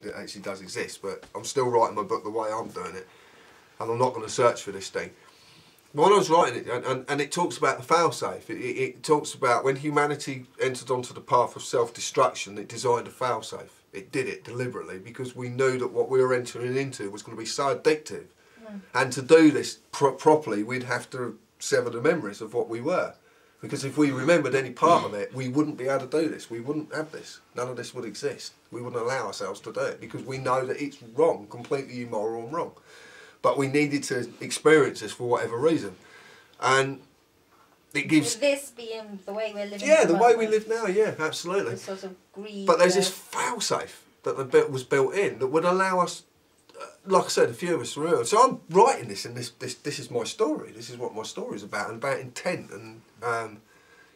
it actually does exist, but I'm still writing my book the way I'm doing it, and I'm not going to search for this thing. When I was writing it, and it talks about the failsafe, it talks about when humanity entered onto the path of self-destruction, it designed a failsafe. It did it deliberately because we knew that what we were entering into was going to be so addictive. And to do this properly, we'd have to sever the memories of what we were. Because if we remembered any part of it, we wouldn't be able to do this. We wouldn't have this. None of this would exist. We wouldn't allow ourselves to do it because we know that it's wrong, completely immoral and wrong. But we needed to experience this for whatever reason. And it gives... With this being the way we're living. Yeah, the way we live now, yeah, absolutely. The sort of greed. But there's this failsafe that was built in that would allow us, like I said, a few of us through. So I'm writing this, and this is my story. This is what my story is about, and about intent, and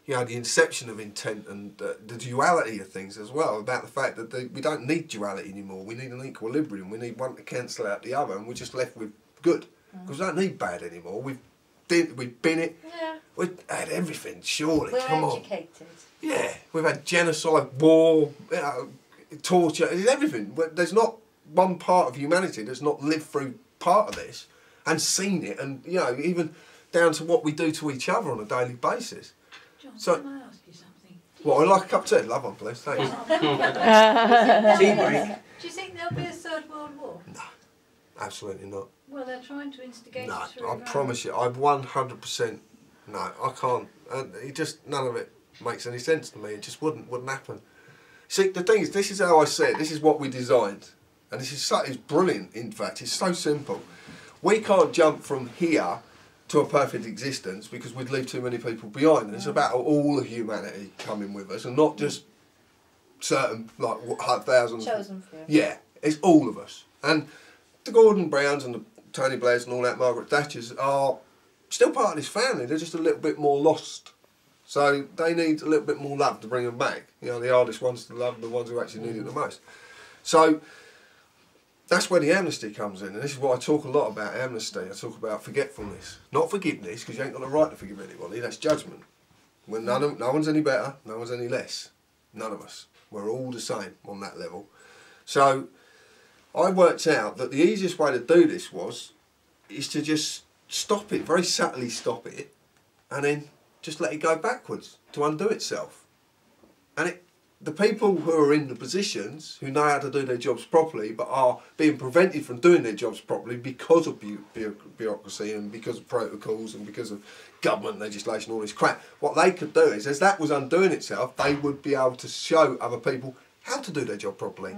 you know, the inception of intent, and the duality of things as well. About the fact that we don't need duality anymore. We need an equilibrium. We need one to cancel out the other, and we're just left with good because we don't need bad anymore. We've been it. Yeah. We've had everything. Surely, We're come educated. on. Yeah, we've had genocide, war, you know, torture, everything. There's not one part of humanity that's not lived through part of this and seen it, and you know, even down to what we do to each other on a daily basis. John, So, can I ask you something? what, I like a cup of tea? Love one, please. Thanks. Tea break. Do you think there'll be a third world war? No, absolutely not. Well, they're trying to instigate No, it through I Iran. promise you, I 100%. No, I can't. It just, none of it makes any sense to me. It just wouldn't happen. See, the thing is, this is how I see it. This is what we designed, and this is it's brilliant. In fact, it's so simple. We can't jump from here to a perfect existence because we'd leave too many people behind. And it's about all of humanity coming with us, and not just certain like thousands. Chosen few. Yeah, it's all of us. And the Gordon Browns and the Tony Blairs and all that, Margaret Thatchers are still part of this family. They're just a little bit more lost. So they need a little bit more love to bring them back. You know, the hardest ones to love, the ones who actually need it the most. So that's where the amnesty comes in, and this is what I talk a lot about, amnesty. I talk about forgetfulness, not forgiveness, because you ain't got the right to forgive anybody. That's judgment. When no one's any better, no one's any less. None of us. We're all the same on that level. So I worked out that the easiest way to do this is to just stop it, very subtly stop it, and then just let it go backwards to undo itself. And the people who are in the positions who know how to do their jobs properly but are being prevented from doing their jobs properly because of bureaucracy and because of protocols and because of government legislation, all this crap, what they could do is, as that was undoing itself, they would be able to show other people how to do their job properly.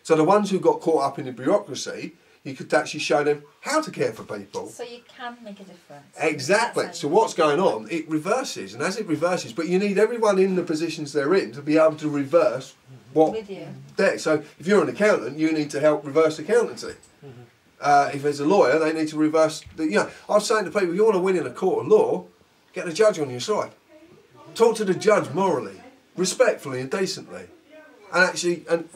So the ones who got caught up in the bureaucracy, you could actually show them how to care for people. So you can make a difference. Exactly. So what's going on? It reverses, and as it reverses, but you need everyone in the positions they're in to be able to reverse what with you. So if you're an accountant, you need to help reverse accountancy. If there's a lawyer, they need to reverse. You know, I was saying to people, you want to win in a court of law, get the judge on your side. Talk to the judge morally, respectfully, and decently. And actually, and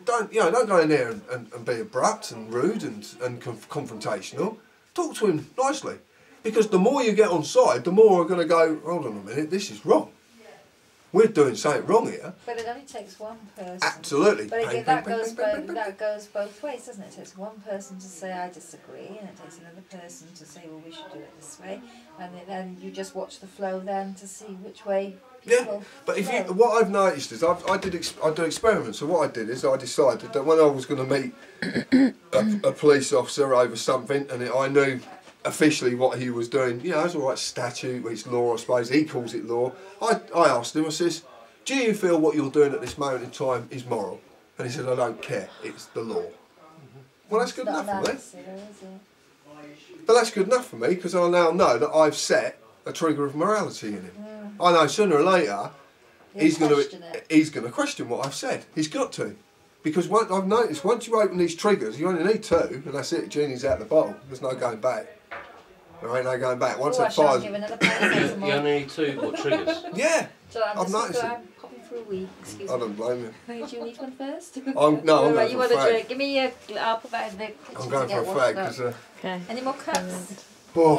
don't go in there and be abrupt and rude and confrontational. Talk to him nicely, because the more you get on side, the more we're going to go, hold on a minute, this is wrong. We're doing something wrong here. But it only takes one person. Absolutely. But that goes both ways, doesn't it? It takes one person to say I disagree, and it takes another person to say, well, we should do it this way, and then you just watch the flow then to see which way. Yeah, but what I've noticed is I do experiments. So what I did is I decided that when I was going to meet a police officer over something, and I knew officially what he was doing, you know, it's all right, statute, it's law, I suppose. He calls it law. I asked him, I says, do you feel what you're doing at this moment in time is moral? And he said, I don't care. It's the law. Well, that's good enough for me. But that's good enough for me because I now know that I've set a trigger of morality in him. I know sooner or later he's going to question what I've said. He's got to, because I've noticed once you open these triggers, you only need 2, and that's it. Genie's out the bottle. There's no going back. There ain't no going back. Once that fire's... You only need 2 what triggers? Yeah, So I've noticed it. I'm popping for a week. Excuse me. I don't blame you. Do you need one first? No, I'm going for a fag. Give me a. I'll put that in the kitchen. I'm going for a fag because. Any more cups? Oh.